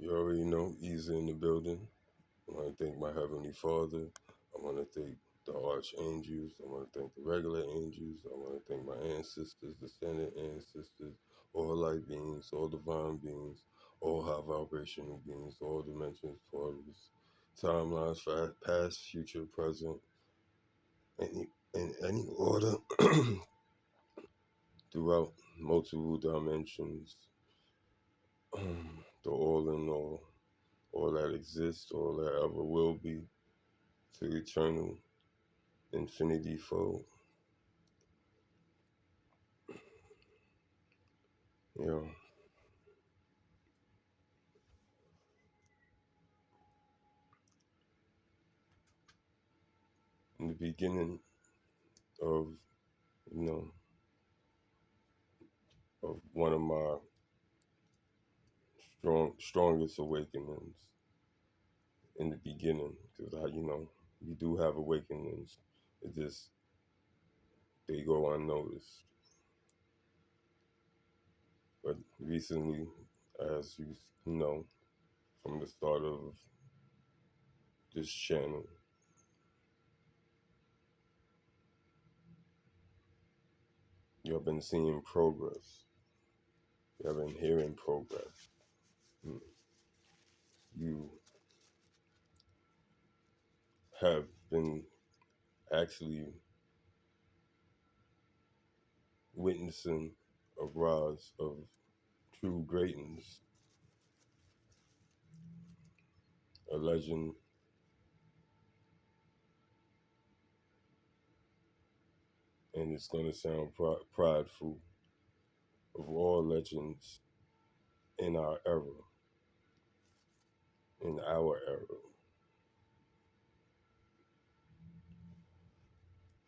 You already know, easy in the building. I want to thank my Heavenly Father. I want to thank the archangels. I want to thank the regular angels. I want to thank my ancestors, descendant ancestors, all light beings, all divine beings, all high vibrational beings, all dimensions, portals, timelines, past, future, present, in any order, throughout multiple dimensions, the all in all that exists, all that ever will be, to eternal infinity fold. You know, in the beginning of, you know, of one of my strongest awakenings in the beginning, because we do have awakenings. It just, they go unnoticed. But recently, as you know, from the start of this channel, you have been seeing progress. You have been hearing progress. You have been actually witnessing a rise of true greatness, a legend, and it's going to sound prideful, of all legends in our era, in our era.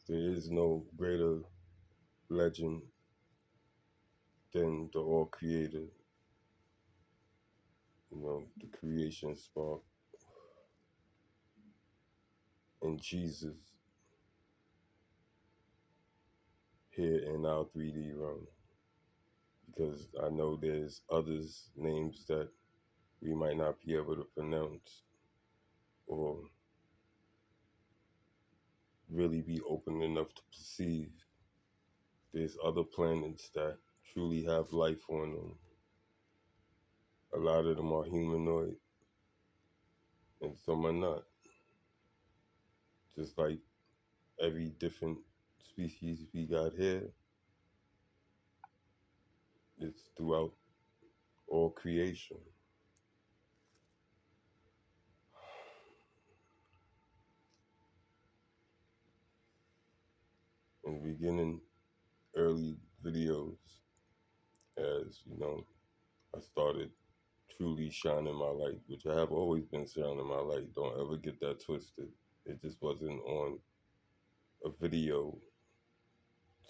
There is no greater legend than the All Creator, the creation spark, and Jesus here in our 3D realm. Because I know there's others' names that we might not be able to pronounce or really be open enough to perceive. There's other planets that truly have life on them. A lot of them are humanoid, and some are not. Just like every different species we got here, it's throughout all creation. In the beginning, early videos, as I started truly shining my light, which I have always been shining my light. Don't ever get that twisted. It just wasn't on a video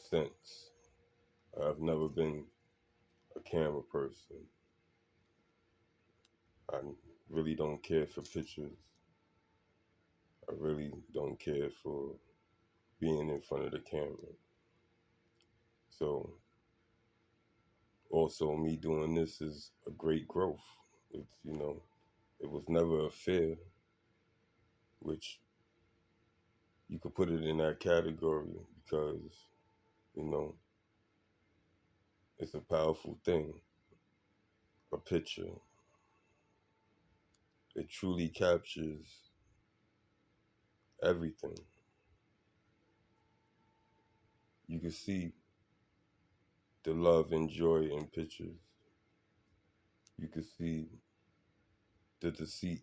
sense. I've never been a camera person. I really don't care for pictures. I really don't care for being in front of the camera. So also me doing this is a great growth. It's, it was never a fear, which you could put it in that category because, you know, it's a powerful thing. A picture. It truly captures everything. You can see the love and joy in pictures. You can see the deceit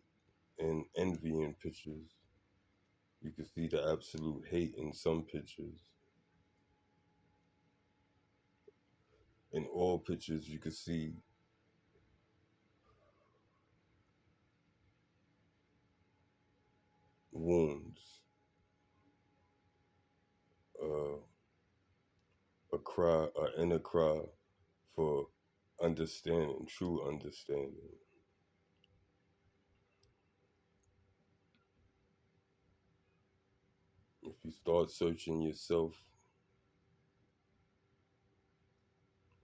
and envy in pictures. You can see the absolute hate in some pictures. In all pictures, you can see wounds, uh, a cry, an inner cry for understanding, true understanding. If you start searching yourself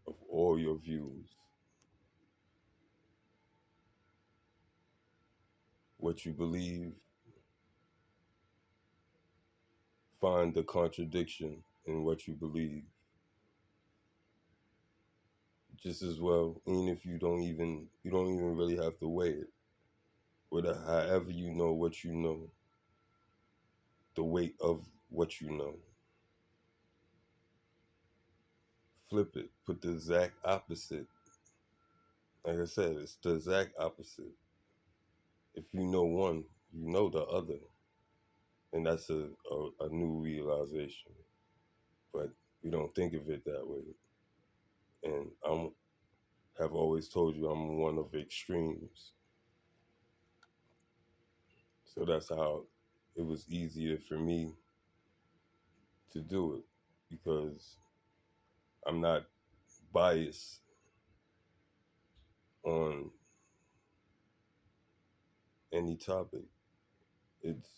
of all your views, what you believe, find the contradiction in what you believe. Just as well, even if you don't even really have to weigh it. Whatever, however you know what you know, the weight of what you know. Flip it, put the exact opposite. Like I said, it's the exact opposite. If you know one, you know the other. And that's a new realization. But we don't think of it that way. And I have always told you I'm one of extremes. So that's how it was easier for me to do it because I'm not biased on any topic. It's,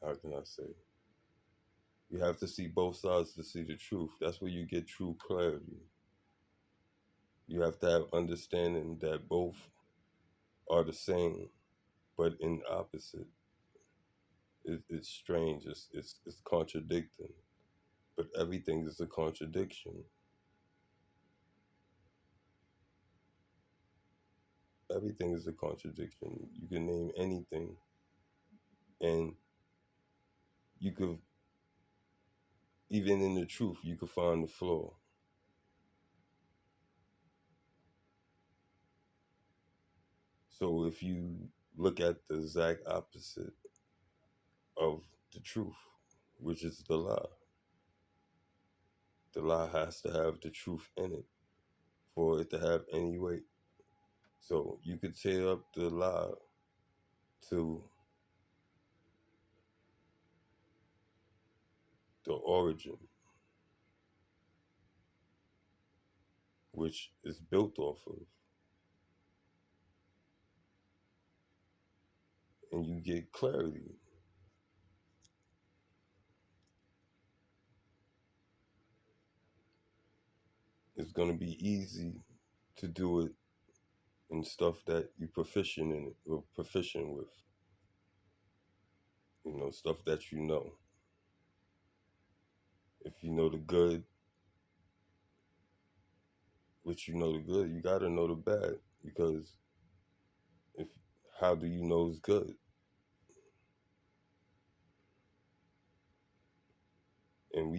how can I say? You have to see both sides to see the truth. That's where you get true clarity. You have to have understanding that both are the same, but in opposite. It's strange. It's contradicting. But everything is a contradiction. Everything is a contradiction. You can name anything, and you could, even in the truth, you could find the flaw. So if you look at the exact opposite of the truth, which is the lie has to have the truth in it for it to have any weight. So you could tear up the lie to the origin, which is built off of, and you get clarity. It's going to be easy to do it in stuff that you're proficient in or proficient with, stuff that you know. If you know the good, which you know the good, you got to know the bad because if how do you know it's good? And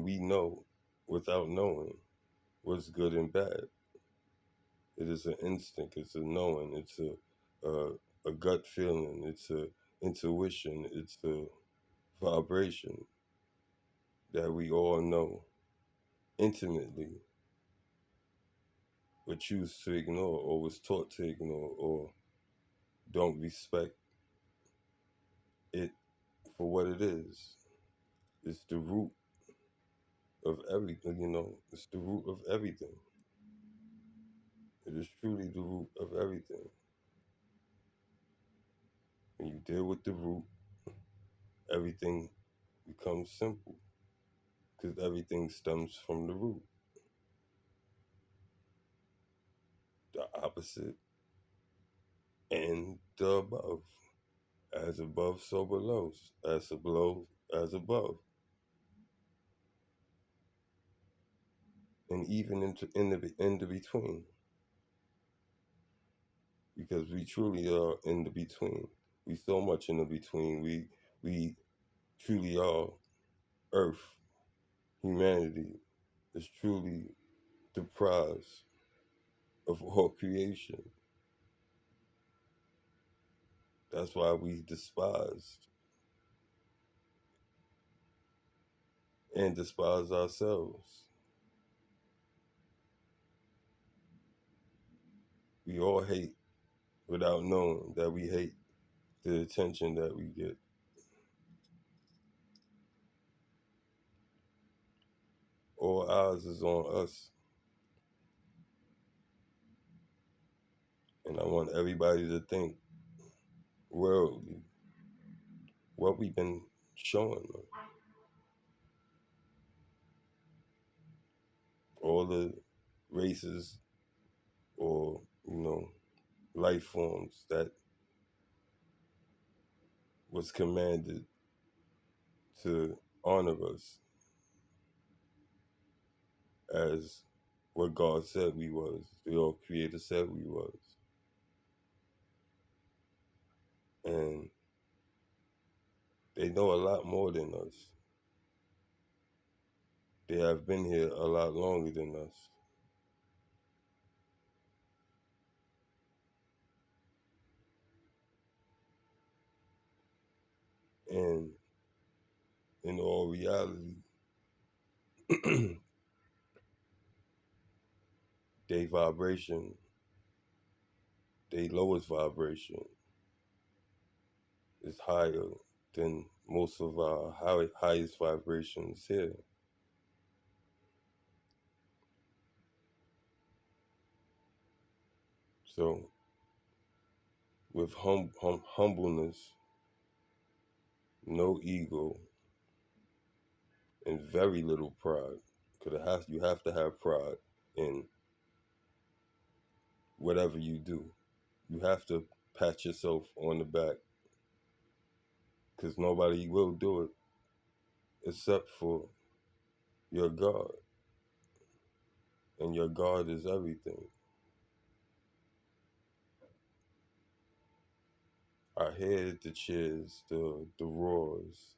we know without knowing what's good and bad. It is an instinct. It's a knowing. It's a gut feeling. It's a intuition. It's a vibration that we all know intimately, but choose to ignore or was taught to ignore or don't respect it for what it is. It's the root of everything. It's the root of everything. It is truly the root of everything. When you deal with the root, everything becomes simple because everything stems from the root. The opposite and the above. As above, so below. As below, as above. And even in the between. Because we truly are in the between. We so much in the between. We truly are Earth. Humanity is truly the prize of all creation. That's why we despised and despise ourselves. We all hate without knowing that we hate the attention that we get. All eyes is on us. And I want everybody to think worldly, what we've been showing them. All the races or you know, life forms that was commanded to honor us as what God said we was, the all creator said we was. And they know a lot more than us. They have been here a lot longer than us. And in all reality, their vibration, their lowest vibration, is higher than most of our highest vibrations here. So, with humbleness, no ego, and very little pride, because you have to have pride in whatever you do. You have to pat yourself on the back, because nobody will do it except for your God, and your God is everything. I hear the cheers, the roars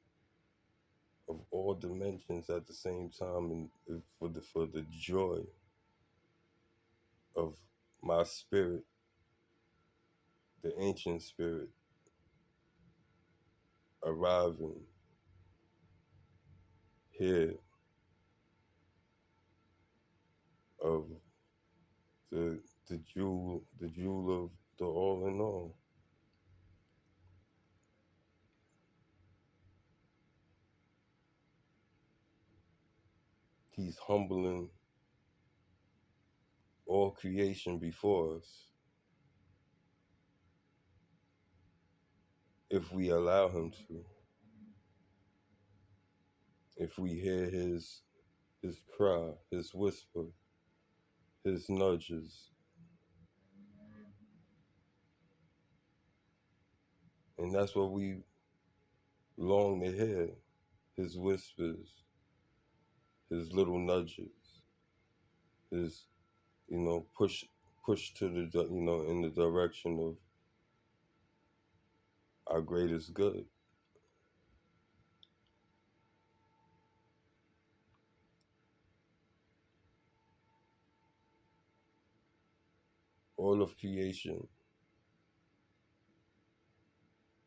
of all dimensions at the same time, and for the joy of my spirit, the ancient spirit, arriving here of the the jewel of the all in all. He's humbling all creation before us if we allow him to. If we hear his cry, his whisper, his nudges, and that's what we long to hear, his whispers, his little nudges, his, push to the, in the direction of our greatest good. All of creation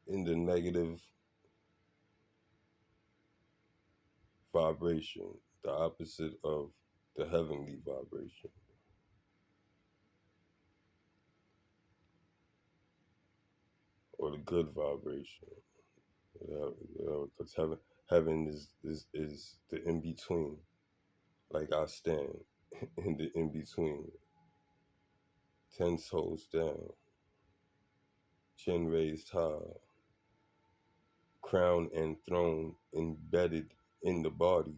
in the negative vibration, the opposite of the heavenly vibration, or the good vibration. Because heaven is the in between. Like I stand in the in between, 10 toes down, chin raised high, crown and throne embedded in the body.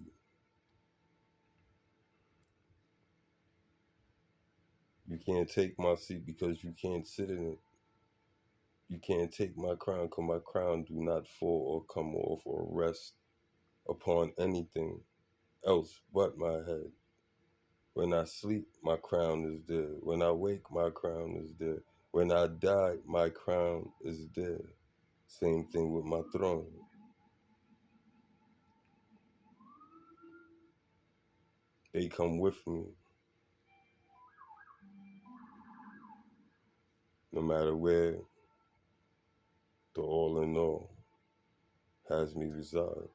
You can't take my seat because you can't sit in it. You can't take my crown because my crown do not fall or come off or rest upon anything else but my head. When I sleep, my crown is there. When I wake, my crown is there. When I die, my crown is there. Same thing with my throne. They come with me no matter where the all in all has me reside.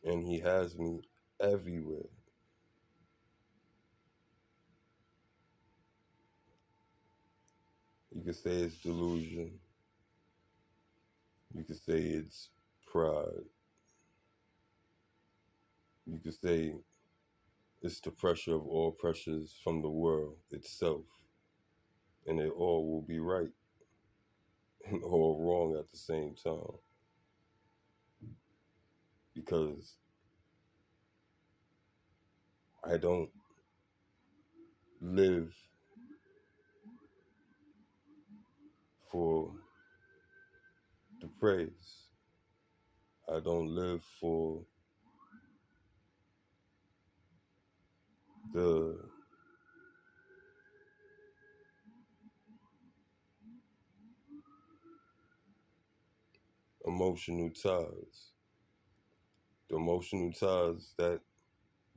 And he has me everywhere. You could say it's delusion. You could say it's pride. You could say it's the pressure of all pressures from the world itself. And it all will be right and all wrong at the same time. Because I don't live for the praise. I don't live for the emotional ties. The emotional ties that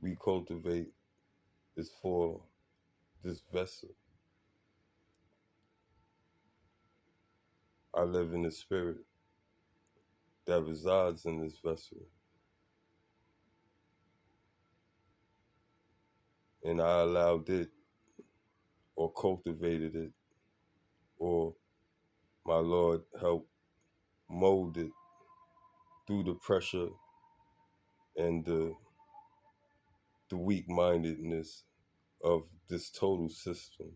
we cultivate is for this vessel. I live in the spirit that resides in this vessel. And I allowed it or cultivated it or my Lord helped mold it through the pressure and the weak-mindedness of this total system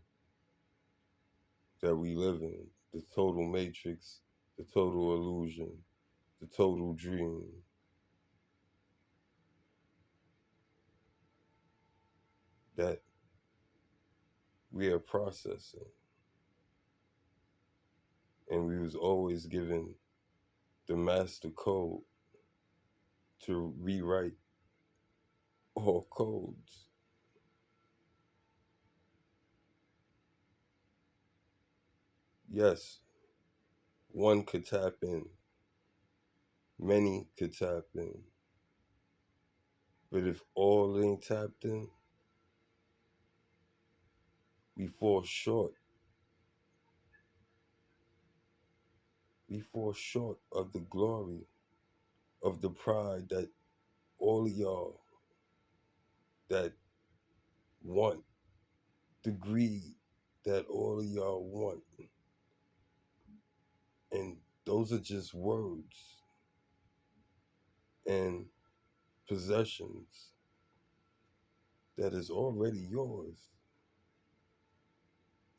that we live in, the total matrix, the total illusion, the total dream. That we are processing. And we was always given the master code to rewrite all codes. Yes, one could tap in, many could tap in. But if all ain't tapped in, we fall short. We fall short of the glory, of the pride that all of y'all that want, the greed that all of y'all want. And those are just words and possessions that is already yours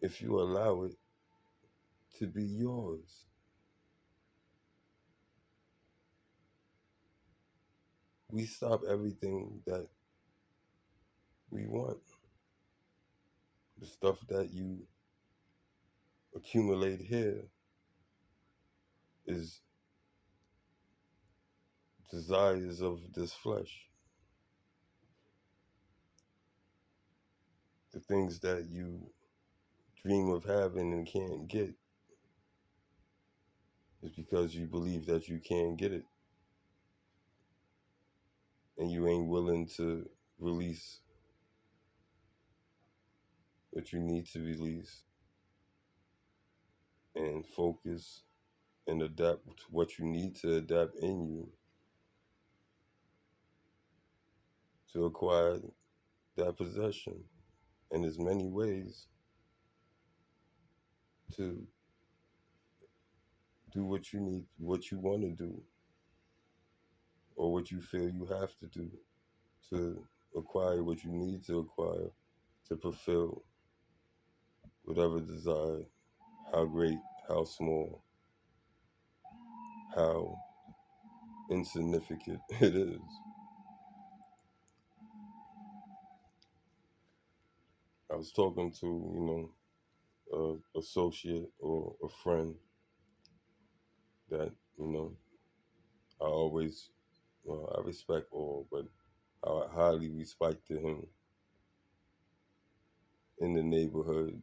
if you allow it to be yours. We stop everything that we want. The stuff that you accumulate here is desires of this flesh. The things that you dream of having and can't get is because you believe that you can't get it. And you ain't willing to release what you need to release and focus and adapt to what you need to adapt in you to acquire that possession. And there's many ways to do what you need, what you want to do, or what you feel you have to do to acquire what you need to acquire to fulfill whatever desire, how great, how small, how insignificant it is. I was talking to, a associate or a friend that, I always, well, I respect all, but I highly respected him in the neighborhood.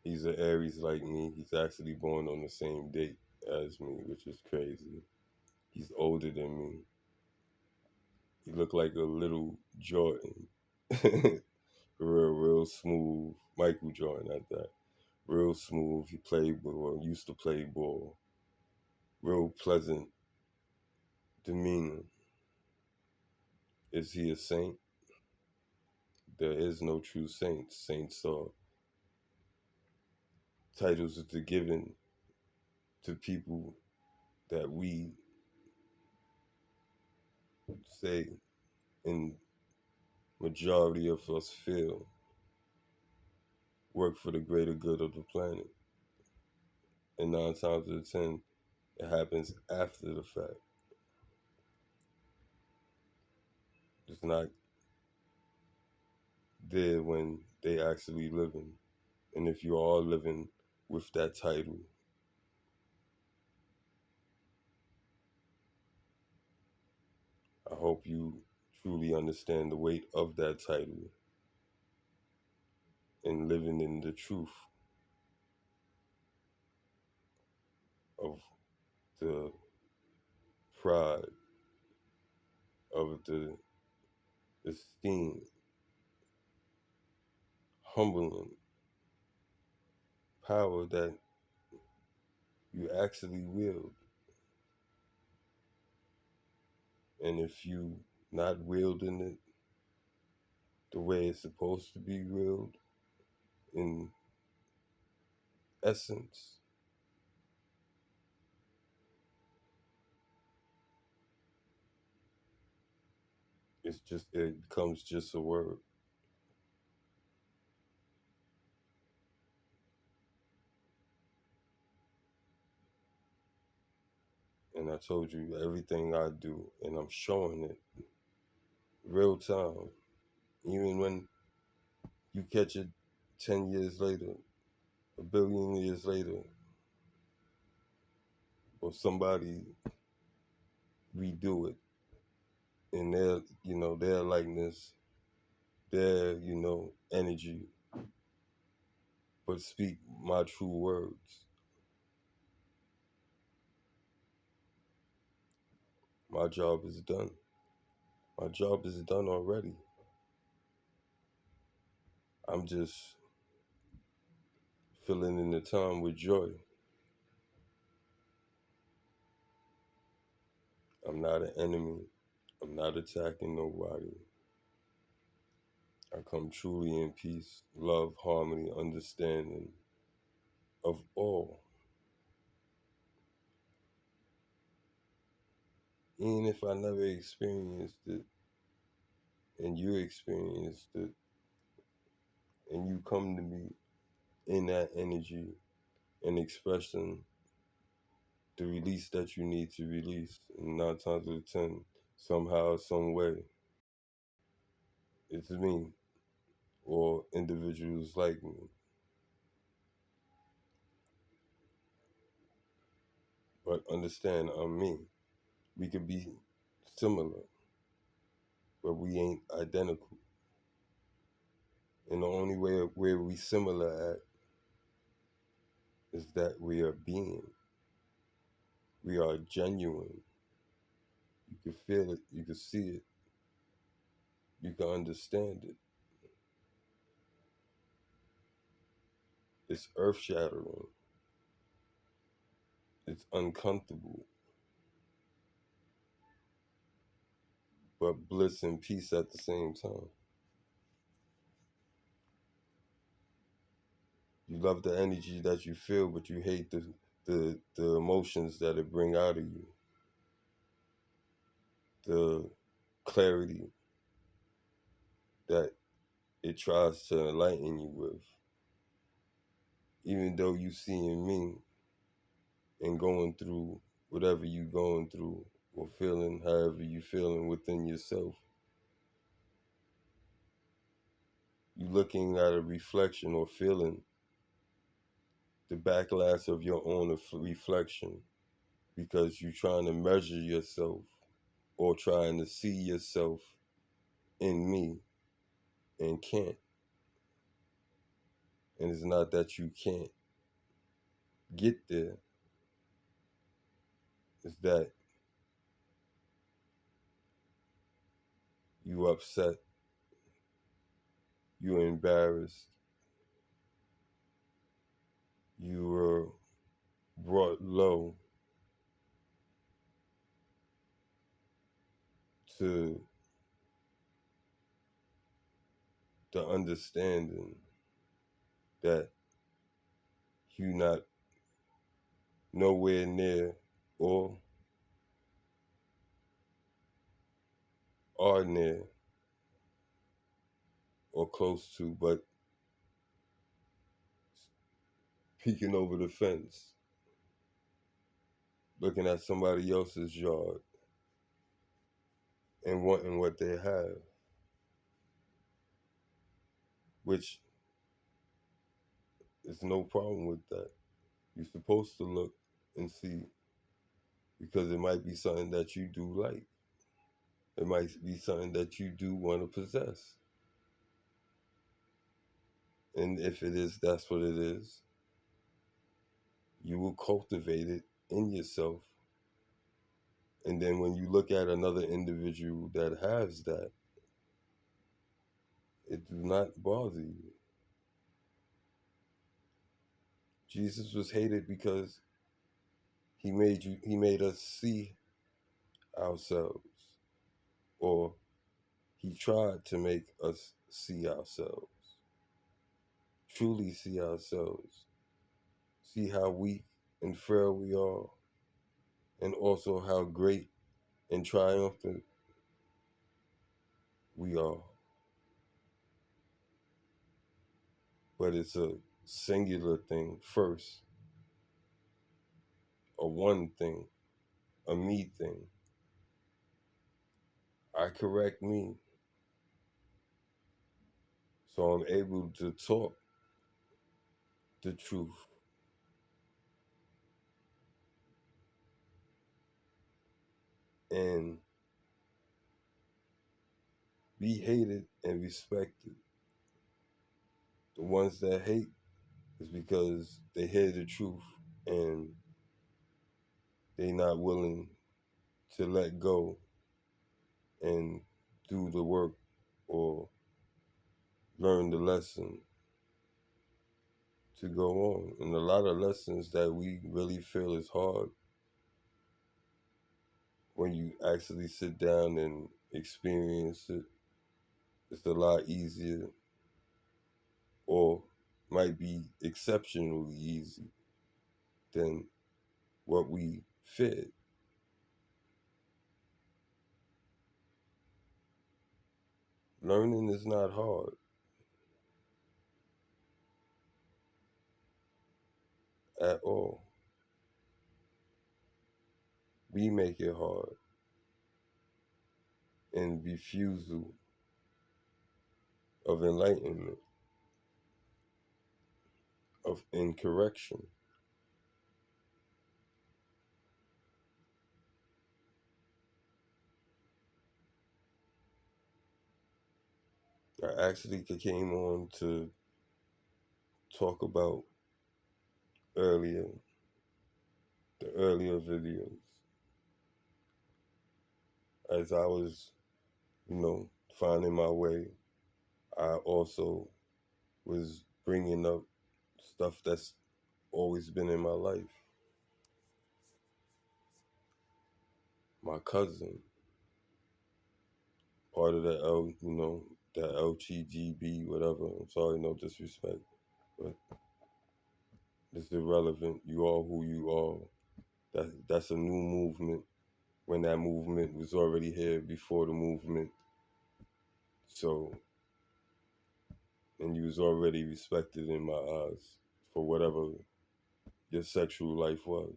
He's an Aries like me. He's actually born on the same date as me, which is crazy. He's older than me. He looked like a little Jordan. Real smooth. Michael Jordan at that. Real smooth. He played ball, used to play ball. Real pleasant demeanor. Is he a saint? There is no true saints. Saints are titles that are given to people that we say in majority of us feel work for the greater good of the planet. And 9 times out of 10, it happens after the fact. It's not there when they actually living. And if you are living with that title, I hope you truly understand the weight of that title and living in the truth of the pride, of the esteem, humbling power that you actually wield. And if you not wielding it the way it's supposed to be wielded in essence, it becomes just a word. And I told you everything I do, and I'm showing it real time. Even when you catch it 10 years later, a billion years later, or somebody redo it in their, their likeness, their, energy, but speak my true words. My job is done. My job is done already. I'm just filling in the time with joy. I'm not an enemy. I'm not attacking nobody. I come truly in peace, love, harmony, understanding of all. Even if I never experienced it and you experienced it and you come to me in that energy and expression the release that you need to release, and 9 times out of 10, somehow, some way, it's me or individuals like me. But understand, I'm me. We could be similar, but we ain't identical. And the only way where we similar at is that we are being. We are genuine. You can feel it, you can see it, you can understand it. It's earth shattering. It's uncomfortable, but bliss and peace at the same time. You love the energy that you feel, but you hate the emotions that it bring out of you. The clarity that it tries to enlighten you with. Even though you seeing me and going through whatever you going through or feeling however you feeling within yourself, you looking at a reflection or feeling the backlash of your own reflection because you're trying to measure yourself or trying to see yourself in me and can't. And it's not that you can't get there, it's that you upset, you embarrassed, you were brought low to the understanding that you not nowhere near or are near or close to, but peeking over the fence, looking at somebody else's yard and wanting what they have. which is no problem with that. You're supposed to look and see because it might be something that you do like. It might be something that you do want to possess. And if it is, that's what it is. You will cultivate it in yourself. And then when you look at another individual that has that, it do not bother you. Jesus was hated because he made us see ourselves, or he tried to make us see ourselves, truly see ourselves, see how weak and frail we are, and also how great and triumphant we are. But it's a singular thing first, a one thing, a me thing. I correct me, so I'm able to talk the truth. And be hated and respected. The ones that hate is because they hear the truth and they not willing to let go and do the work or learn the lesson to go on. And a lot of lessons that we really feel is hard, when you actually sit down and experience it, it's a lot easier, or might be exceptionally easy than what we feared. Learning is not hard at all. We make it hard in refusal of enlightenment, of incorrection. I actually came on to talk about earlier, the earlier videos, as I was, finding my way. I also was bringing up stuff that's always been in my life. My cousin, part of that LGGB, whatever. I'm sorry, no disrespect, but it's irrelevant. You are who you are. That's a new movement. When that movement was already here before the movement, so, and you was already respected in my eyes for whatever your sexual life was,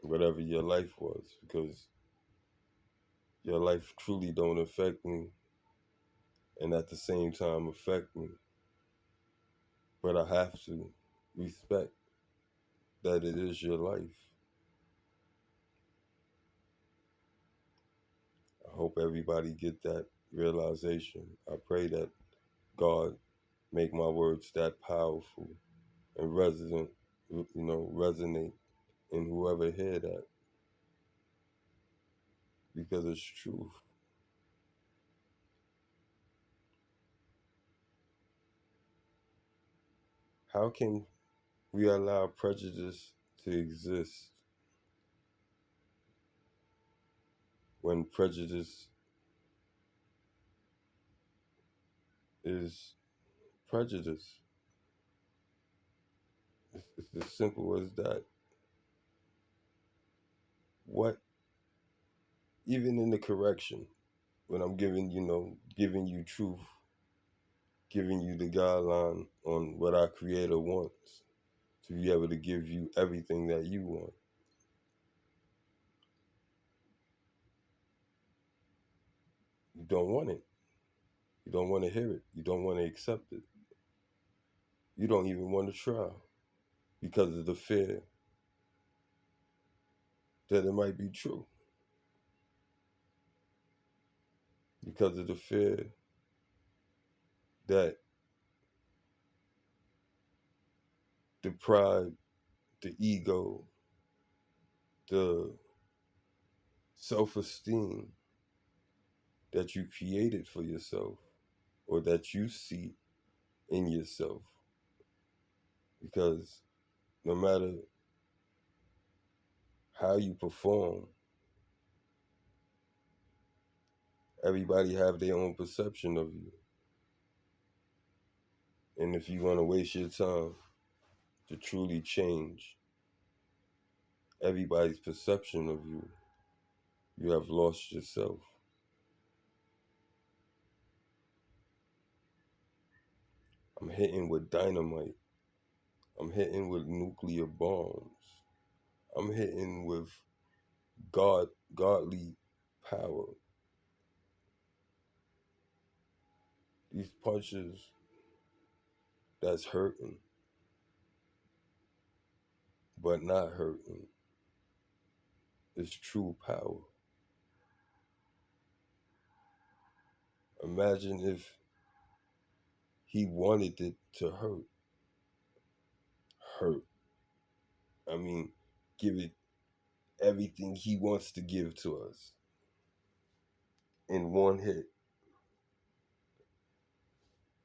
whatever your life was, because your life truly don't affect me, and at the same time affect me. But I have to respect that it is your life. I hope everybody get that realization. I pray that God make my words that powerful and resonate in whoever hear that, because it's truth. How can we allow prejudice to exist when prejudice is prejudice? It's as simple as that. What, even in the correction, when I'm giving you truth, giving you the guideline on what our creator wants, to be able to give you everything that you want. You don't want it. You don't want to hear it. You don't want to accept it. You don't even want to try because of the fear that it might be true. Because of the fear that the pride, the ego, the self esteem that you created for yourself or that you see in yourself. Because no matter how you perform, everybody have their own perception of you. And if you want to waste your time to truly change everybody's perception of you, you have lost yourself. I'm hitting with dynamite. I'm hitting with nuclear bombs. I'm hitting with godly power. These punches that's hurting, but not hurting, is true power. Imagine if he wanted it to hurt. I mean, give it everything he wants to give to us in one hit.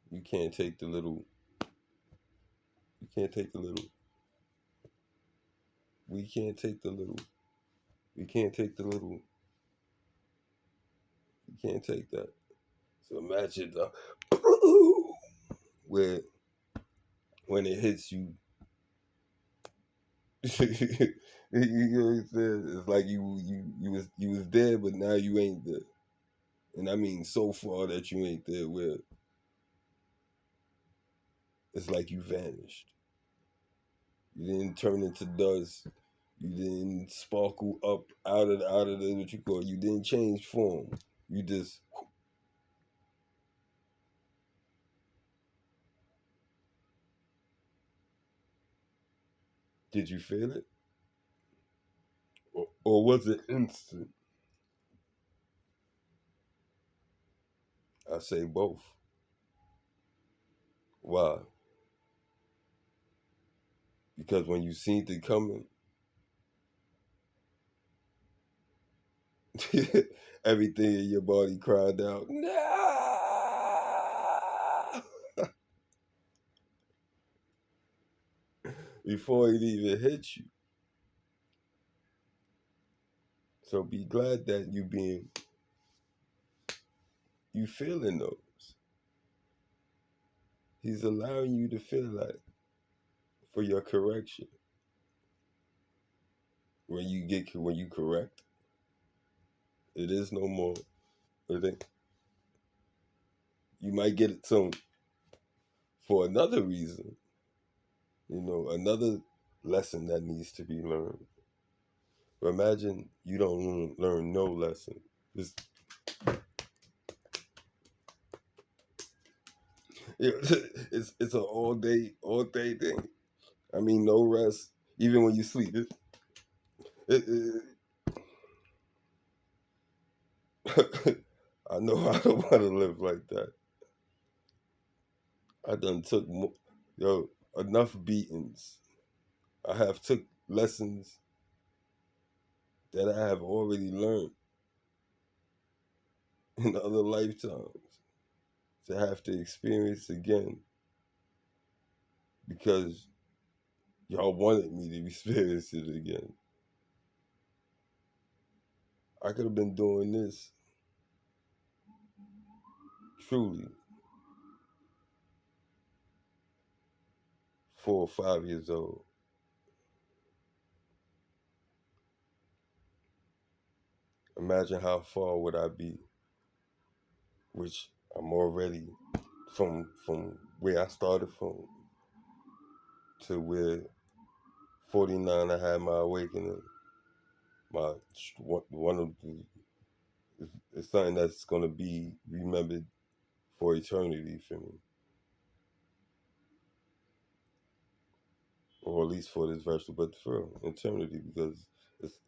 You can't take the little, you can't take the little, we can't take the little, we can't take the little, you can't take that. So imagine the, where when it hits you, you know what I'm saying? It's like you was there, but now you ain't there. And I mean so far that you ain't there where it's like you vanished. You didn't turn into dust. You didn't sparkle up out of the what you call it. You didn't change form. You just did you feel it? Or was it instant? I say both. Why? Because when you seen it coming, everything in your body cried out, no! Before it even hit you. So be glad that you feeling those. He's allowing you to feel that for your correction. When you correct, it is no more. I think you might get it some for another reason. Another lesson that needs to be learned. But imagine you don't learn no lesson. It's an all day thing. I mean, no rest, even when you sleep. It, I know I don't want to live like that. I done took enough beatings. I have took lessons that I have already learned in other lifetimes to have to experience again because y'all wanted me to experience it again. I could have been doing this truly 4 or 5 years old. Imagine how far would I be, which I'm already from where I started from to where 49 I had my awakening. My one of the it's something that's gonna be remembered for eternity for me, or at least for this verse, but for eternity, because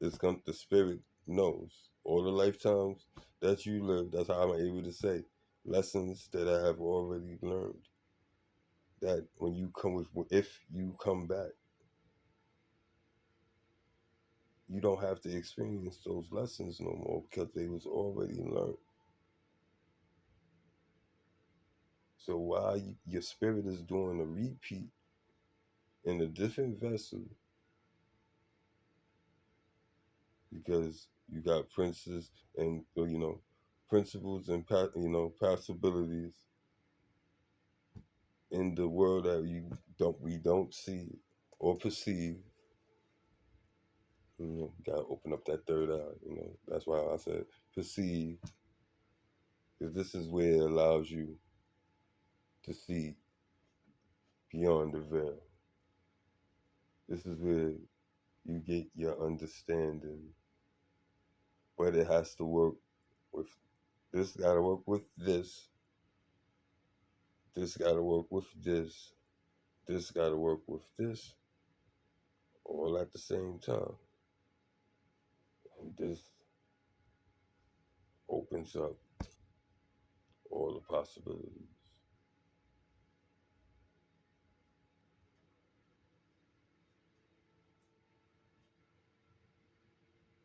it's going the spirit knows all the lifetimes that you live. That's how I'm able to say lessons that I have already learned. That when you come with, if you come back, you don't have to experience those lessons no more because they was already learned. So while your spirit is doing a repeat in a different vessel, because you got princes and principles and possibilities in the world that we don't see or perceive. Gotta open up that third eye. That's why I said perceive, because this is where it allows you to see beyond the veil. This is where you get your understanding, but it has to work with this. Got to work with this. This got to work with this. This got to work with this, all at the same time. And this opens up all the possibilities.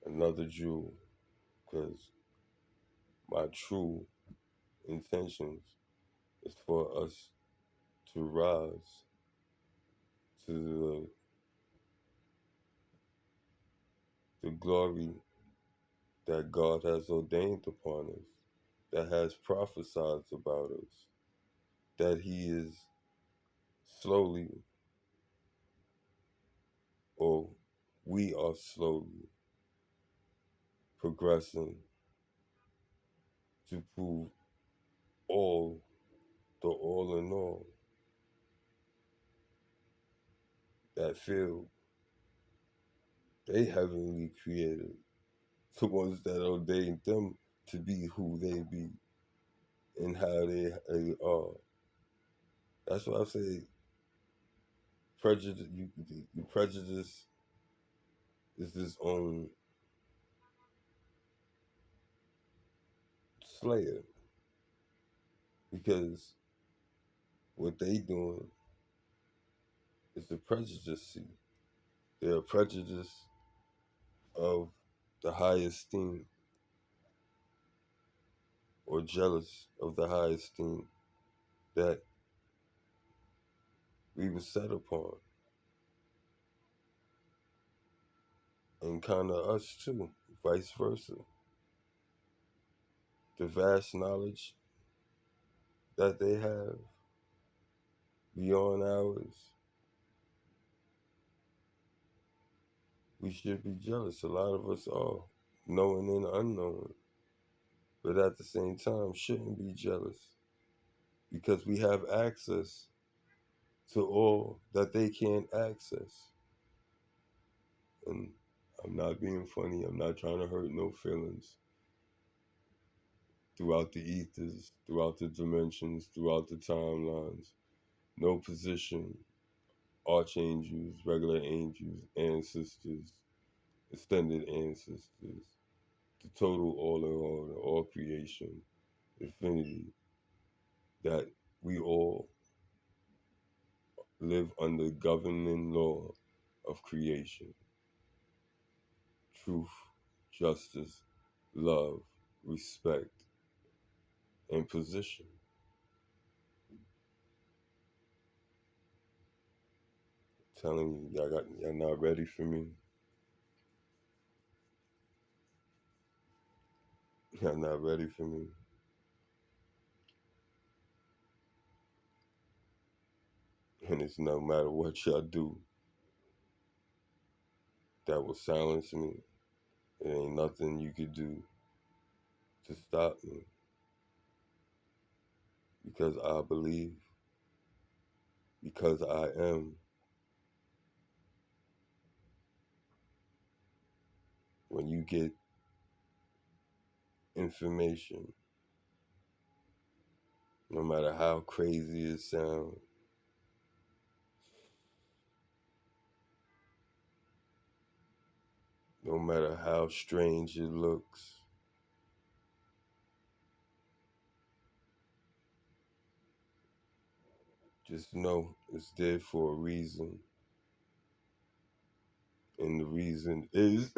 Another jewel, because my true intentions is for us to rise to the glory that God has ordained upon us, that has prophesied about us, that He is slowly, or we are slowly progressing to prove all the all in all that field they heavenly created, the ones that ordained them to be who they be and how they are. That's why I say prejudice. Prejudice is its own slayer, because what they doing is the prejudice. They're a prejudice of the high esteem, or jealous of the high esteem that we were set upon, and kind of us too, vice versa. The vast knowledge that they have beyond ours, we should be jealous. A lot of us are, knowing and unknowing, but at the same time shouldn't be jealous, because we have access to all that they can't access. And I'm not being funny, I'm not trying to hurt no feelings. Throughout the ethers, throughout the dimensions, throughout the timelines, no position, archangels, regular angels, ancestors, extended ancestors, the total all in all creation, infinity, that we all live under governing law of creation. Truth, justice, love, respect, and position. Telling you, y'all not ready for me. Y'all not ready for me. And it's no matter what y'all do that will silence me. It ain't nothing you could do to stop me, because I believe, because I am. When you get information, No matter how crazy it sounds, no matter how strange it looks, just know it's there for a reason. And the reason is,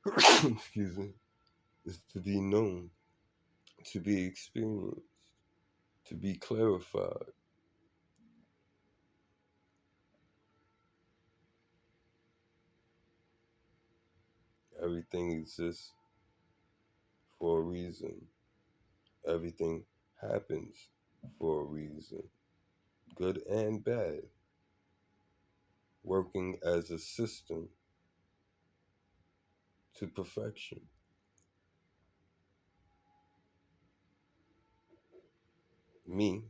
excuse me, is to be known, to be experienced, to be clarified. Everything exists for a reason. Everything happens for a reason, good and bad, working as a system to perfection. Me,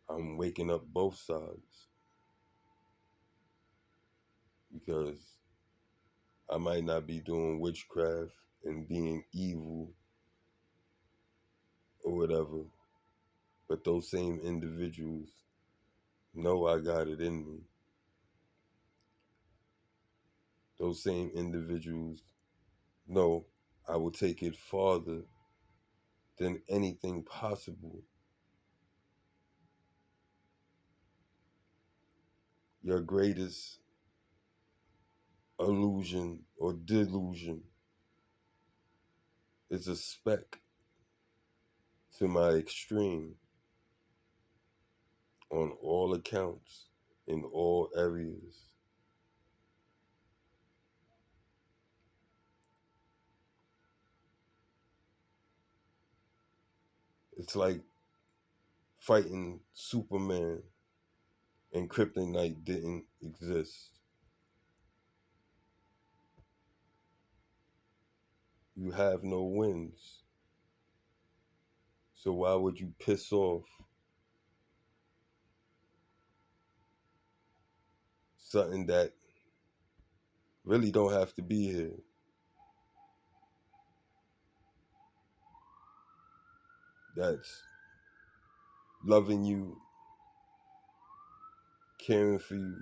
I'm waking up both sides because I might not be doing witchcraft and being evil or whatever, but those same individuals know I got it in me. Those same individuals know I will take it farther than anything possible. Your greatest illusion or delusion is a speck to my extreme on all accounts, in all areas. It's like fighting Superman and kryptonite didn't exist. You have no wins. So why would you piss off something that really don't have to be here? That's loving you, caring for you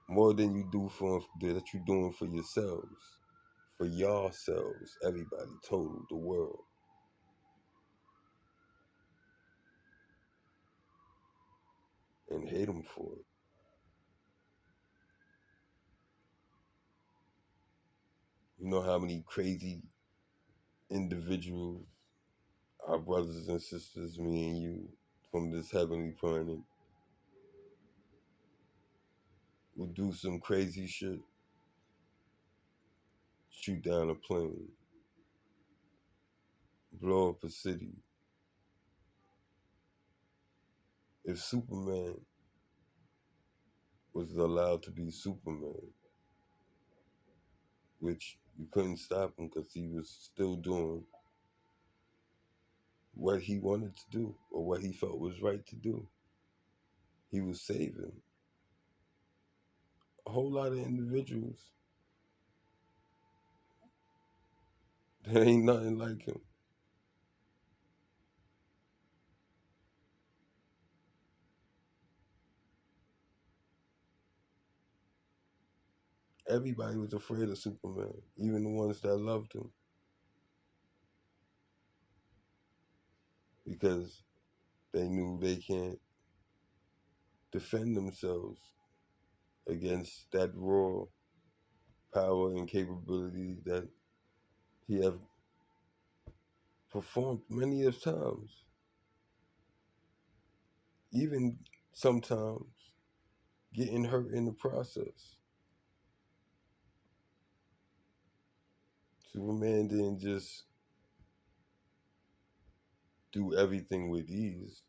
more than you do for that you're doing for yourselves, for yourselves, everybody, total, the world, and hate them for it. You know how many crazy individuals, our brothers and sisters, me and you, from this heavenly planet, would do some crazy shit, shoot down a plane, blow up a city. If Superman was allowed to be Superman, which you couldn't stop him because he was still doing what he wanted to do or what he felt was right to do. He was saving a whole lot of individuals that ain't nothing like him. Everybody was afraid of Superman, even the ones that loved him, because they knew they can't defend themselves against that raw power and capability that he have performed many of times, even sometimes getting hurt in the process. Superman didn't just do everything with ease.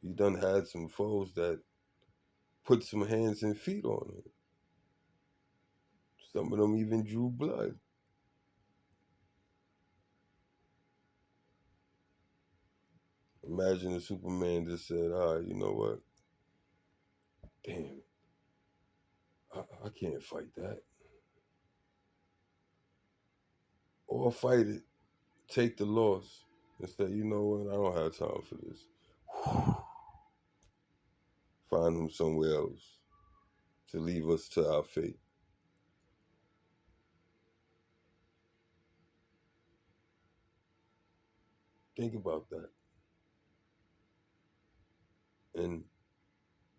He done had some foes that put some hands and feet on him. Some of them even drew blood. Imagine if Superman just said, all right, you know what? Damn, I can't fight that. or fight it, take the loss, and say, you know what, I don't have time for this. Find him somewhere else to leave us to our fate. Think about that. And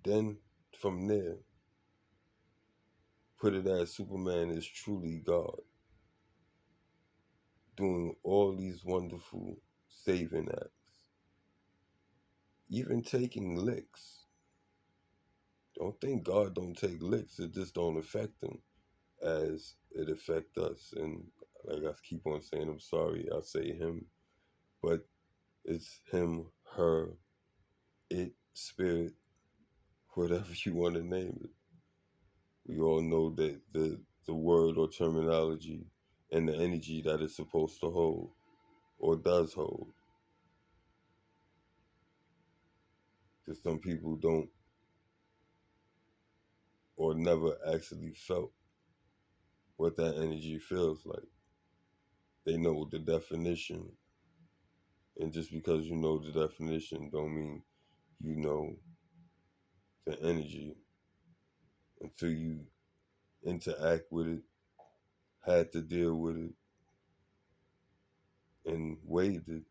then from there, put it as Superman is truly God, doing all these wonderful saving acts, even taking licks. Don't think God don't take licks, it just don't affect him as it affect us. And like I keep on saying, I'm sorry, I say him, but it's him, her, it, spirit, whatever you want to name it. We all know that the word or terminology and the energy that it's supposed to hold or does hold. Because some people don't or never actually felt what that energy feels like. They know the definition, and just because you know the definition don't mean you know the energy until you interact with it, had to deal with it, and weighed it,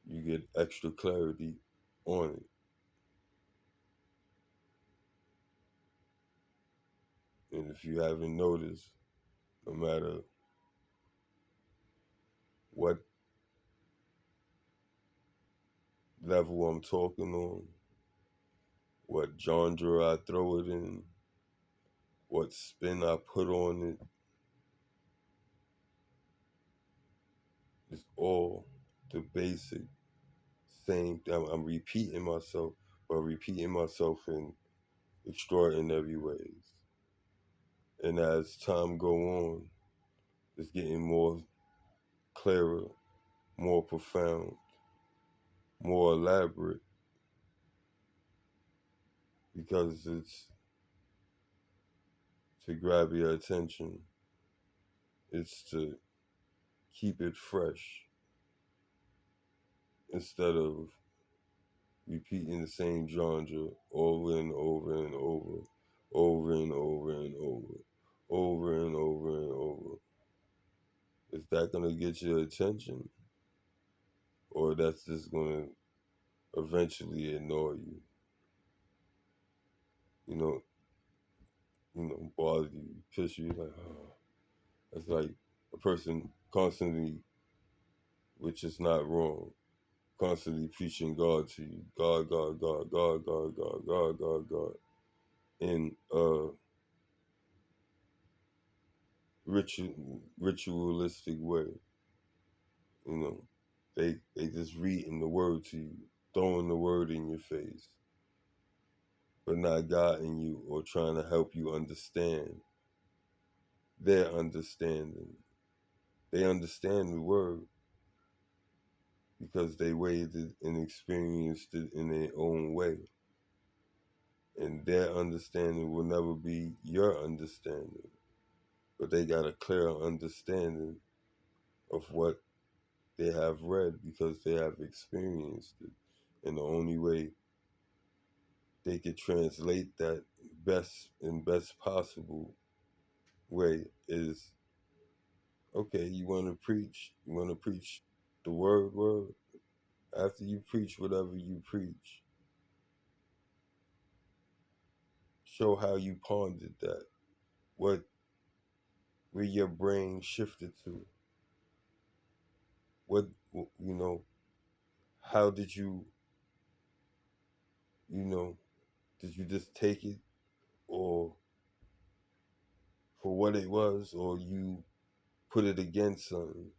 you get extra clarity on it. And if you haven't noticed, no matter what level I'm talking on, what genre I throw it in, what spin I put on it, it's all the basic same thing. I'm repeating myself, but repeating myself in extraordinary ways. And as time go on, it's getting more clearer, more profound, more elaborate, because it's to grab your attention. It's to keep it fresh instead of repeating the same genre over and over and over, over and over and over, over and over and over. Is that going to get your attention? Or that's just going to eventually annoy you? You know, bother you, piss you, like, oh. It's like a person constantly, which is not wrong, constantly preaching God to you. God, God, God, God, God, God, God, God, God. In a ritualistic way. You know, they just reading the word to you, throwing the word in your face, but not guiding you or trying to help you understand their understanding. They understand the word because they weighed it and experienced it in their own way. And their understanding will never be your understanding. But they got a clear understanding of what they have read because they have experienced it. And the only way they could translate that best possible way is, okay, you want to preach the word. After you preach whatever you preach, show how you pondered that, what where your brain shifted to, what how did you did you just take it or for what it was, or you put it against something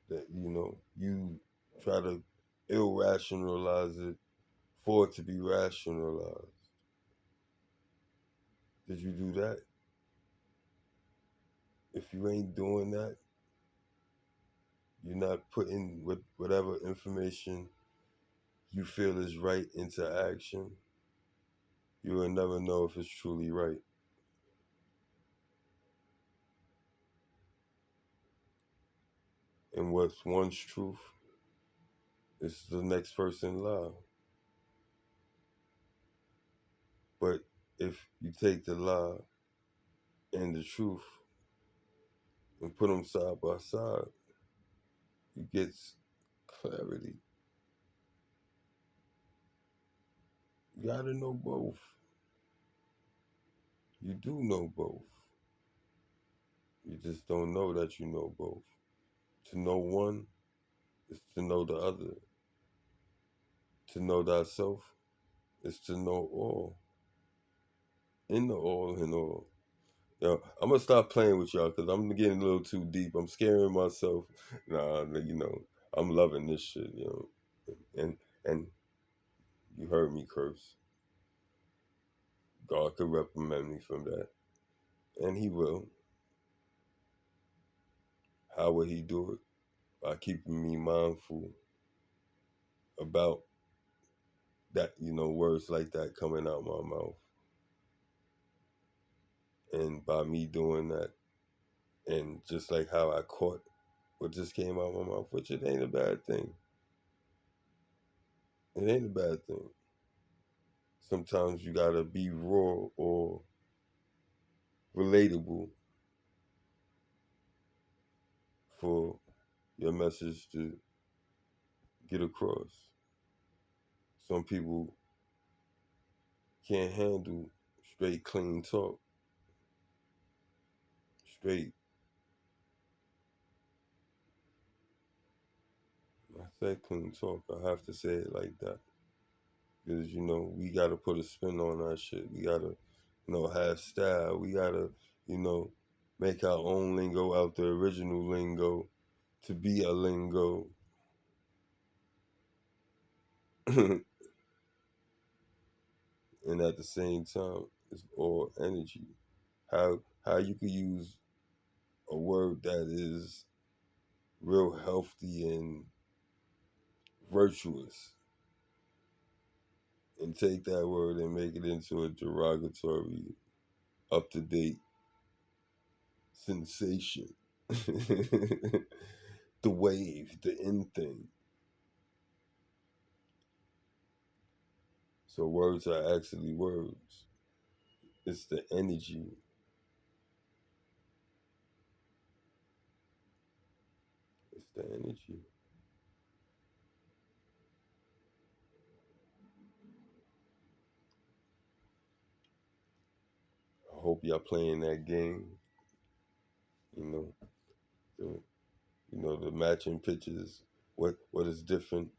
that you try to irrationalize it for it to be rationalized. Did you do that? If you ain't doing that, you're not putting whatever information you feel is right into action, you will never know if it's truly right. And what's one's truth is the next person's lie. But if you take the lie and the truth and put them side by side, you get clarity. You gotta know both. You do know both. You just don't know that you know both. To know one is to know the other. To know thyself is to know all. In the all and all. Yo, I'm gonna stop playing with y'all because I'm getting a little too deep. I'm scaring myself. Nah, I'm loving this shit. And you heard me curse. God could reprimand me from that, and He will. How will He do it? By keeping me mindful about that, words like that coming out my mouth, and by me doing that, and just like how I caught what just came out my mouth, which it ain't a bad thing. It ain't a bad thing. Sometimes you gotta be raw or relatable for your message to get across. Some people can't handle straight, clean talk. Straight. I said clean talk. I have to say it like that. Because, we got to put a spin on our shit. We got to, have style. We got to, make our own lingo out the original lingo to be a lingo. And at the same time, it's all energy. How you could use a word that is real healthy and virtuous and take that word and make it into a derogatory, up to date sensation. The wave, the in thing. So words are actually words. It's the energy. It's the energy. I hope y'all playing that game. You know, the, the matching pictures. What is different